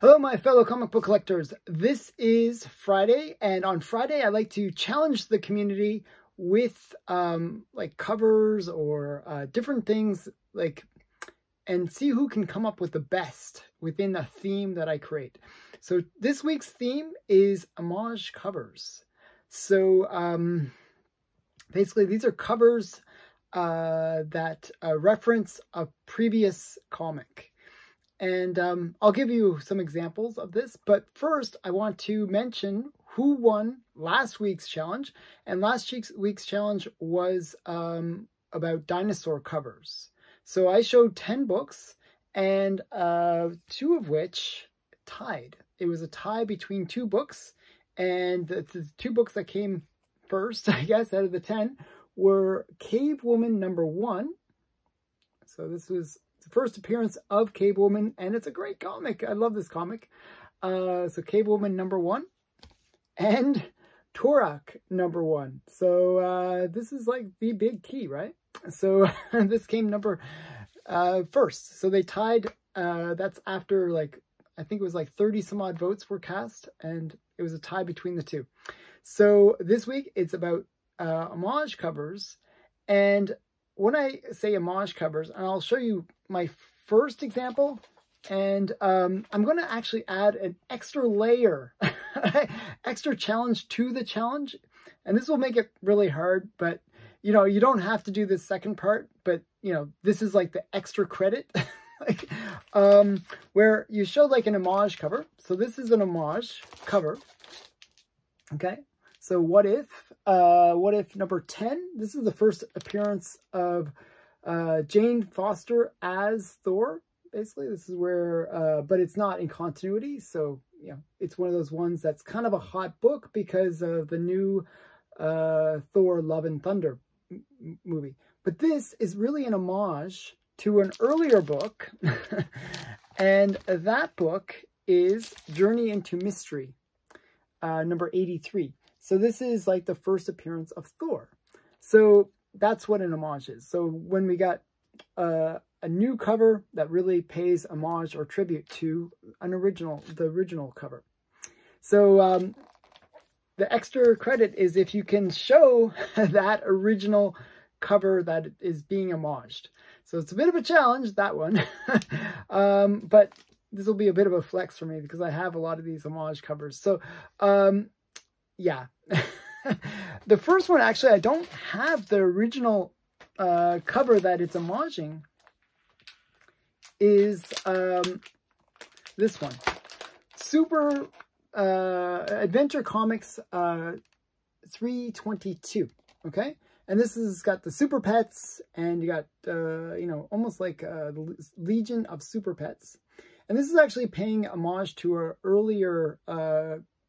Hello, my fellow comic book collectors. This is Friday, and on Friday, I like to challenge the community with like covers or different things, and see who can come up with the best within the theme that I create. So this week's theme is homage covers. So basically, these are covers that reference a previous comic. And I'll give you some examples of this, but first I want to mention who won last week's challenge. And last week's challenge was about dinosaur covers. So I showed 10 books, and 2 of which tied. It was a tie between 2 books, and the 2 books that came first, I guess, out of the 10 were Cave Woman #1. So this was the first appearance of Cave Woman, and it's a great comic. I love this comic. So Cave Woman #1 and Torak #1. So this is like the big key, right? So this came first. So they tied. That's after I think it was 30 some odd votes were cast, and it was a tie between the 2. So this week it's about homage covers. And when I say homage covers, and I'll show you my first example, and I'm going to actually add an extra layer, extra challenge to the challenge. And this will make it really hard, but you don't have to do this second part, but this is like the extra credit, where you show an homage cover. So this is an homage cover. Okay. So what if #10, this is the first appearance of Jane Foster as Thor. Basically, this is where, but it's not in continuity. So, it's one of those ones that's kind of a hot book because of the new Thor Love and Thunder movie. But this is really an homage to an earlier book. And that book is Journey into Mystery, number 83. So this is like the first appearance of Thor. So that's what an homage is. So when we got a new cover that really pays homage or tribute to the original cover. So the extra credit is if you can show that original cover that is being homaged. So it's a bit of a challenge, that one. But this will be a bit of a flex for me because I have a lot of these homage covers. So yeah. The first one, actually, I don't have the original cover that it's homaging, is this one. Super Adventure Comics 322, okay? And this has got the Super Pets, and you got, almost like the Legion of Super Pets. And this is actually paying homage to an earlier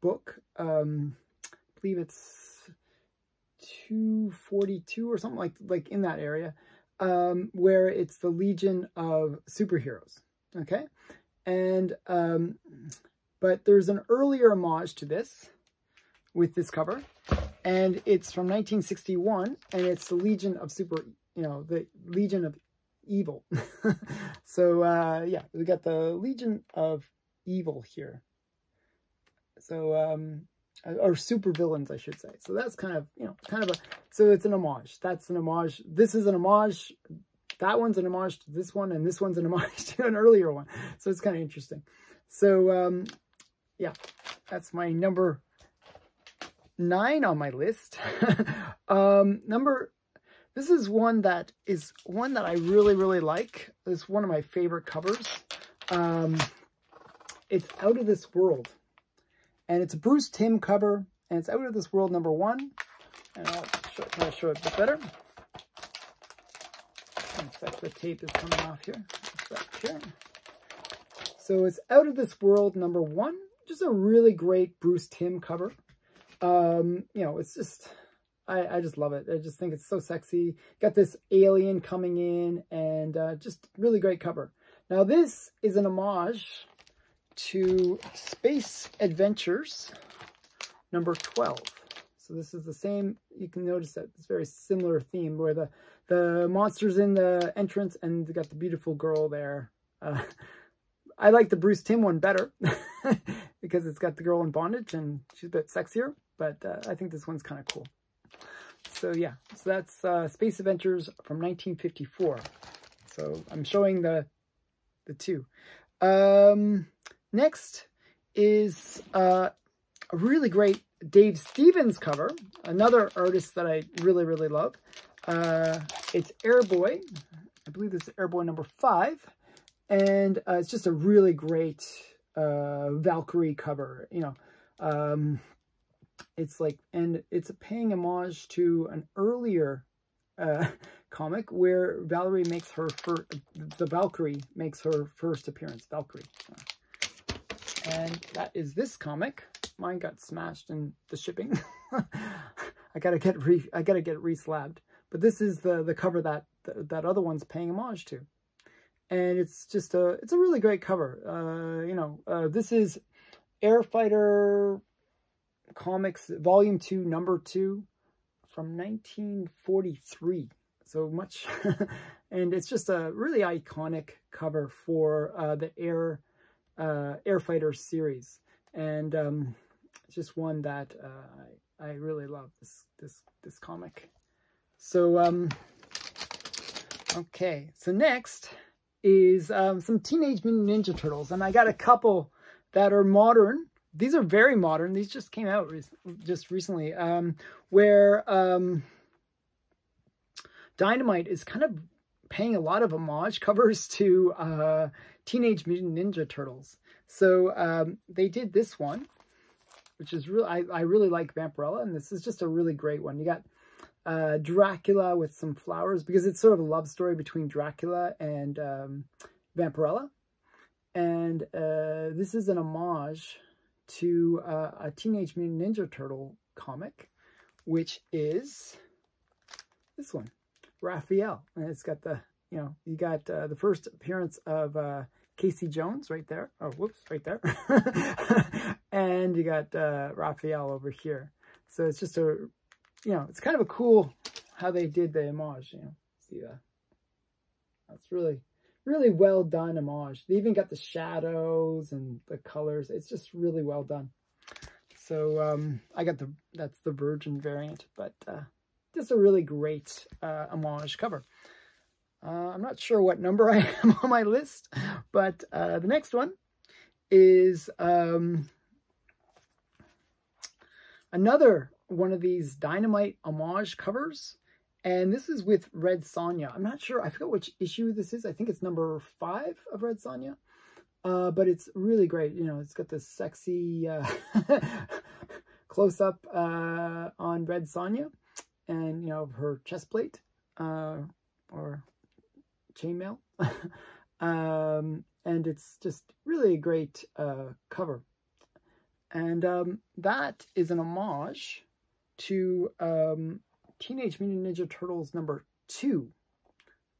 book, I believe it's 242 or something like in that area, where it's the Legion of Superheroes. Okay, and but there's an earlier homage to this with this cover, and it's from 1961, and it's the Legion of the Legion of Evil. So yeah, we got the Legion of Evil here. So or super villains, I should say. So that's kind of so it's an homage. That's an homage. This is an homage. That one's an homage to this one, and this one's an homage to an earlier one. So it's kind of interesting. So yeah, that's my number 9 on my list. This is one that I really, really like. It's one of my favorite covers. It's Out of This World. And it's a Bruce Timm cover, and it's Out of This World #1. And I'll try to show it a bit better. One sec, the tape is coming off here. Back here. So it's Out of This World #1. Just a really great Bruce Timm cover. It's just, I just love it. I just think it's so sexy. Got this alien coming in, and just really great cover. Now this is an homage to Space Adventures #12. So this is the same. You can notice that it's very similar theme where the monster's in the entrance and they got the beautiful girl there. I like the Bruce Timm one better because it's got the girl in bondage and she's a bit sexier, but I think this one's kind of cool. So yeah, so that's Space Adventures from 1954. So I'm showing the two. Next is a really great Dave Stevens cover, another artist that I really, really love. It's Airboy. I believe this is Airboy number 5. And it's just a really great Valkyrie cover, you know. It's like, and it's paying homage to an earlier comic where Valerie makes her the Valkyrie makes her first appearance. Valkyrie, and that is this comic. Mine got smashed in the shipping. I gotta get it reslabbed. But this is the cover that other one's paying homage to, and it's just it's a really great cover. You know, this is Airfighter Comics Volume 2, Number 2 from 1943. So much, and it's just a really iconic cover for the Airfighter series, and it's just one that I really love this comic. So okay, so next is some Teenage Mutant Ninja Turtles, and I got a couple that are modern. These are very modern. These just came out just recently, where Dynamite is kind of paying a lot of homage covers to Teenage Mutant Ninja Turtles. So they did this one, which is really, I really like Vampirella, and this is just a really great one. You got Dracula with some flowers, because it's sort of a love story between Dracula and Vampirella. And this is an homage to a Teenage Mutant Ninja Turtle comic, which is this one, Raphael. And it's got the, you know, you got the first appearance of Casey Jones right there. Oh, whoops, right there. And you got Raphael over here. So it's just a, you know, it's kind of a cool how they did the homage, you know. See that? That's really, really well done homage. They even got the shadows and the colors. It's just really well done. So I got that's the Virgin variant, but just a really great homage cover. I'm not sure what number I am on my list, but the next one is another one of these Dynamite homage covers. And this is with Red Sonja. I'm not sure. I forget which issue this is. I think it's number 5 of Red Sonja. But it's really great. You know, it's got this sexy close-up on Red Sonja. And, you know, her chest plate or chainmail. And it's just really a great cover. And that is an homage to Teenage Mutant Ninja Turtles number 2.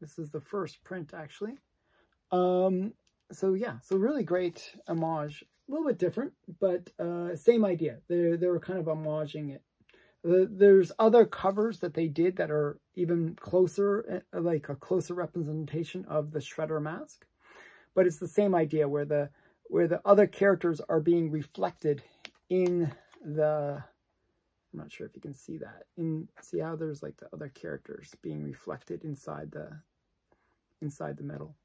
This is the first print, actually. So yeah, so really great homage. A little bit different, but same idea. They were kind of homaging it. There's other covers that they did that are even closer, like a closer representation of the Shredder mask. But it's the same idea where the other characters are being reflected in the, I'm not sure if you can see that. See how there's like the other characters being reflected inside the metal.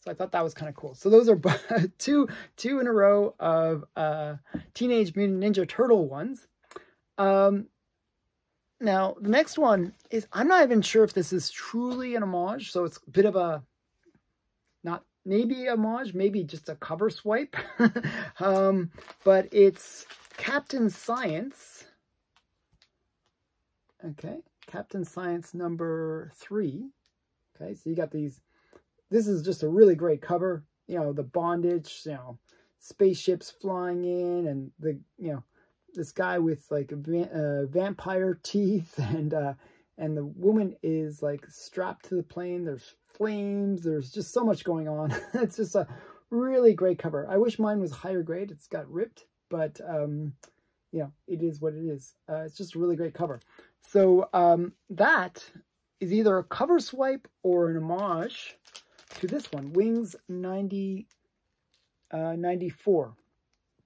So I thought that was kind of cool. So those are two in a row of Teenage Mutant Ninja Turtle ones. Now the next one is, I'm not even sure if this is truly an homage. So it's a bit of a, not maybe homage, maybe just a cover swipe. But it's Captain Science. Okay, Captain Science number 3. Okay, so you got these. This is just a really great cover. You know, the bondage, you know, spaceships flying in, and the, you know, this guy with like vampire teeth, and the woman is like strapped to the plane. There's flames. There's just so much going on. It's just a really great cover. I wish mine was higher grade. It's got ripped, but you know, it is what it is. It's just a really great cover. So that is either a cover swipe or an homage to this one, Wings 90, 94.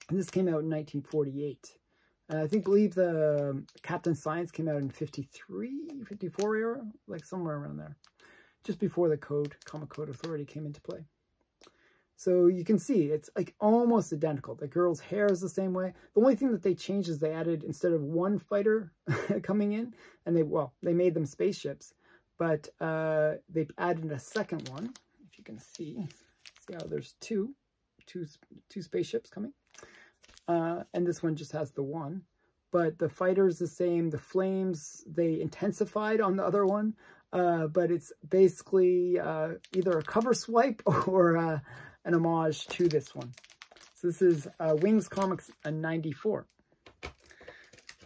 And this came out in 1948. I believe the Captain Science came out in 53, 54 era, like somewhere around there, just before the Comic Code Authority came into play. So you can see it's like almost identical. The girl's hair is the same way. The only thing that they changed is they added, instead of one fighter coming in, and they made them spaceships, but they added a second one. If you can see how there's two spaceships coming. And this one just has the one, but the fighter is the same. The flames, they intensified on the other one, but it's basically either a cover swipe or an homage to this one. So this is Wings Comics 94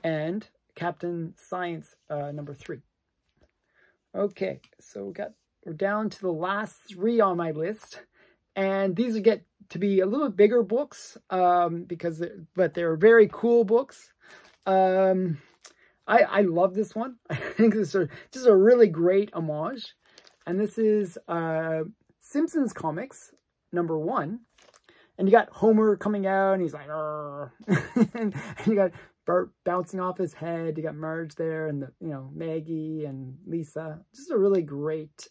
and Captain Science number 3. Okay, so we're down to the last 3 on my list, and these get to be a little bit bigger books, but they're very cool books. I love this one. I think this is just a really great homage, and this is Simpsons Comics number 1, and you got Homer coming out, and he's like, and you got Bart bouncing off his head. You got Marge there, and Maggie and Lisa. Just a really great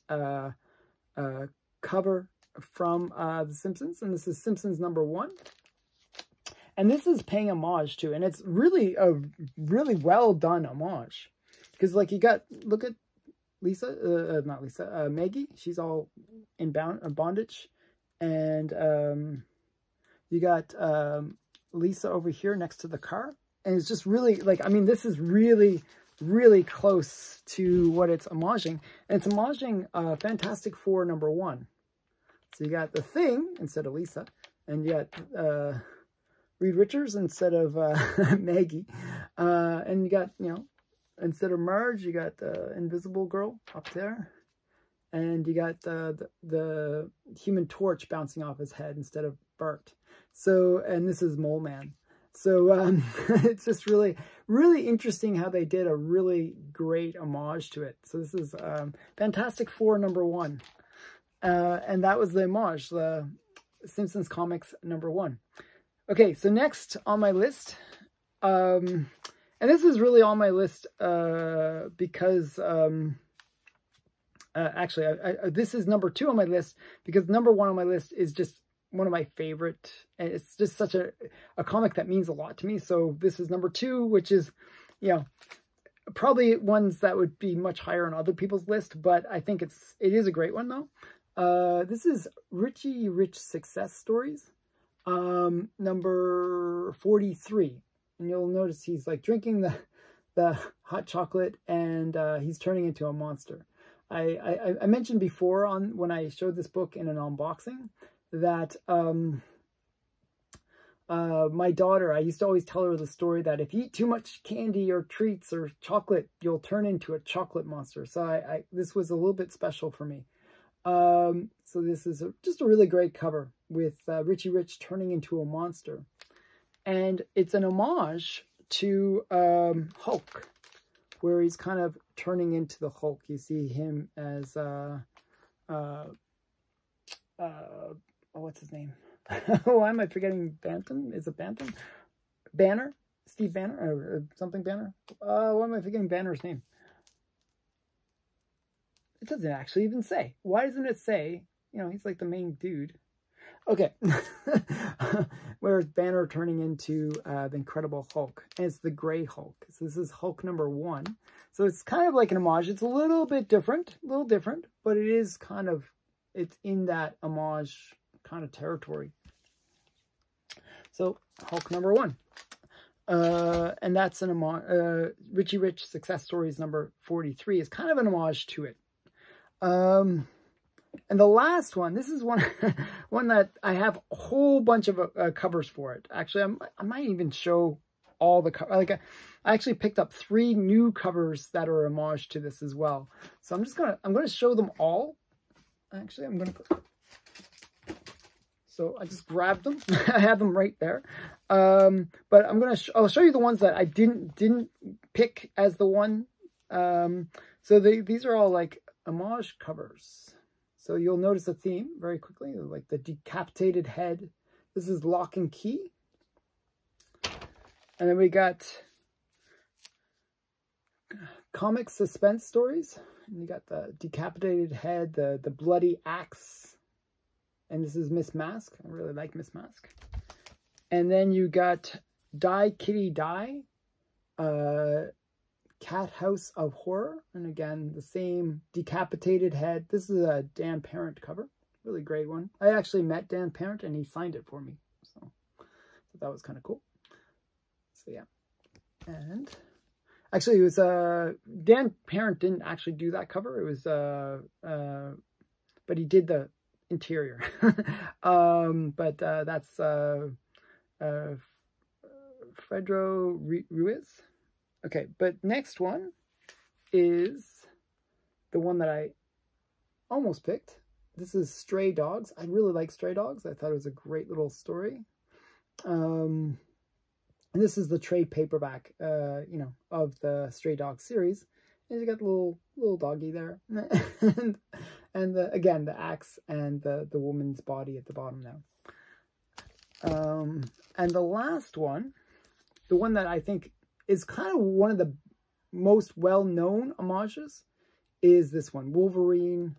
cover from The Simpsons, and this is Simpsons number 1, and this is paying homage to, and it's really a really well done homage, because like look at Lisa, not Lisa, Maggie. She's all in bondage, and you got Lisa over here next to the car, and it's just really this is really close to what it's homaging, and it's homaging Fantastic Four number 1. So you got the Thing instead of Lisa, and you got Reed Richards instead of Maggie, and you got, instead of Marge, you got the Invisible Girl up there, and you got the Human Torch bouncing off his head instead of Bart. So, and this is Mole Man. So it's just really, really interesting how they did a really great homage to it. So this is Fantastic Four number 1. And that was the homage, the Simpsons Comics number 1. Okay, so next on my list, and this is really on my list because, actually, this is number 2 on my list, because number 1 on my list is just one of my favorite, and it's just such a comic that means a lot to me. So this is number 2, which is, probably ones that would be much higher on other people's list, but I think it is a great one though. This is Richie Rich Success Stories, number 43, and you'll notice he's like drinking the hot chocolate, and he's turning into a monster. I mentioned before when I showed this book in an unboxing that my daughter, I used to always tell her the story that if you eat too much candy or treats or chocolate, you'll turn into a chocolate monster. So this was a little bit special for me. So this is just a really great cover with Richie Rich turning into a monster. And it's an homage to Hulk, where he's kind of turning into the Hulk. You see him as, what's his name? Why am I forgetting Bantam? Is it Bantam? Banner? Steve Banner? Or something Banner? Why am I forgetting Banner's name? It doesn't actually even say. Why doesn't it say, he's like the main dude. Okay. Whereas Banner turning into the Incredible Hulk. And it's the Gray Hulk. So this is Hulk number 1. So it's kind of like an homage. It's a little bit different. But it is kind of, it's in that homage kind of territory. So Hulk number 1. And that's an homage. Richie Rich Success Stories number 43 is kind of an homage to it. And the last one, this is one that I have a whole bunch of covers for it. Actually, I might even show all the covers. I actually picked up 3 new covers that are homage to this as well. So I'm gonna show them all. Actually, so I just grabbed them. I have them right there. But I'll show you the ones that I didn't pick as the one. So these are all like homage covers. So you'll notice a theme very quickly, like the decapitated head, This is Lock and Key. And then we got comic suspense stories. And you got the decapitated head, the bloody axe. And this is Miss Mask. I really like Miss Mask. And then you got Die Kitty Die, Cat House of Horror. And again, the same decapitated head. This is a Dan Parent cover. Really great one. I actually met Dan Parent and he signed it for me. So that was kind of cool. So yeah. And actually it was Dan Parent didn't actually do that cover. It was but he did the interior. That's Fedro Ruiz. Okay, but next one is the one that I almost picked. This is Stray Dogs. I really like Stray Dogs. I thought it was a great little story. And this is the trade paperback, you know, of the Stray Dogs series. And you got the little doggy there. and again, the axe and the woman's body at the bottom now. And the last one, the one that I think is kind of one of the most well-known homages, is this one, Wolverine,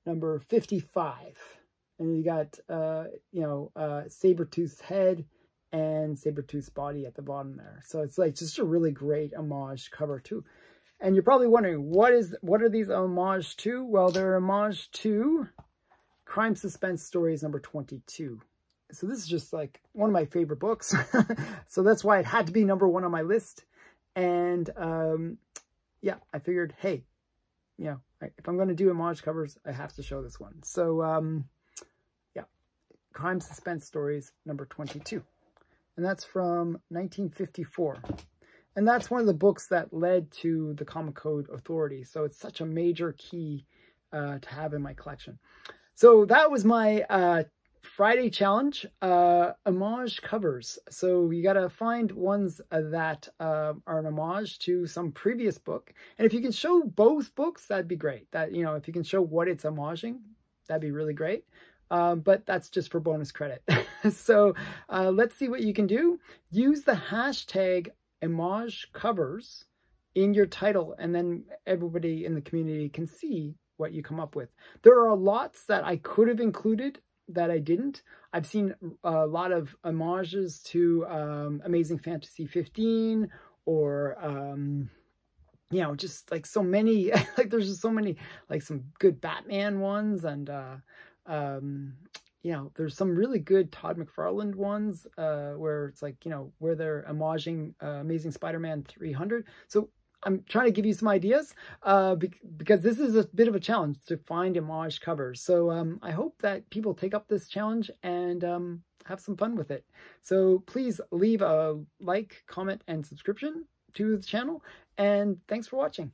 number 55. And you got, you know, Sabretooth's head and Sabretooth's body at the bottom there. So it's like just a really great homage cover too. And you're probably wondering, what are these homage to? Well, they're homage to Crime Suspense Stories number 22. So this is just like one of my favorite books. So that's why it had to be number 1 on my list. And yeah, I figured, hey, you know, if I'm going to do homage covers, I have to show this one. So yeah, Crime Suspense Stories number 22. And that's from 1954. And that's one of the books that led to the Comic Code Authority. So it's such a major key to have in my collection. So that was my Friday challenge, homage covers. So you got to find ones that are an homage to some previous book. And if you can show both books, that'd be great. That, you know, if you can show what it's homaging, that'd be really great. But that's just for bonus credit. So let's see what you can do. Use the hashtag homage covers in your title, and then everybody in the community can see what you come up with. There are lots that I could have included that I didn't. I've seen a lot of homages to Amazing Fantasy 15, or you know, just like so many, like there's just so many, like some good Batman ones, and you know, there's some really good Todd McFarlane ones where it's like, you know, where they're homaging Amazing Spider-Man 300. So I'm trying to give you some ideas because this is a bit of a challenge to find homage covers. So I hope that people take up this challenge and have some fun with it. So please leave a like, comment, and subscription to the channel. And thanks for watching.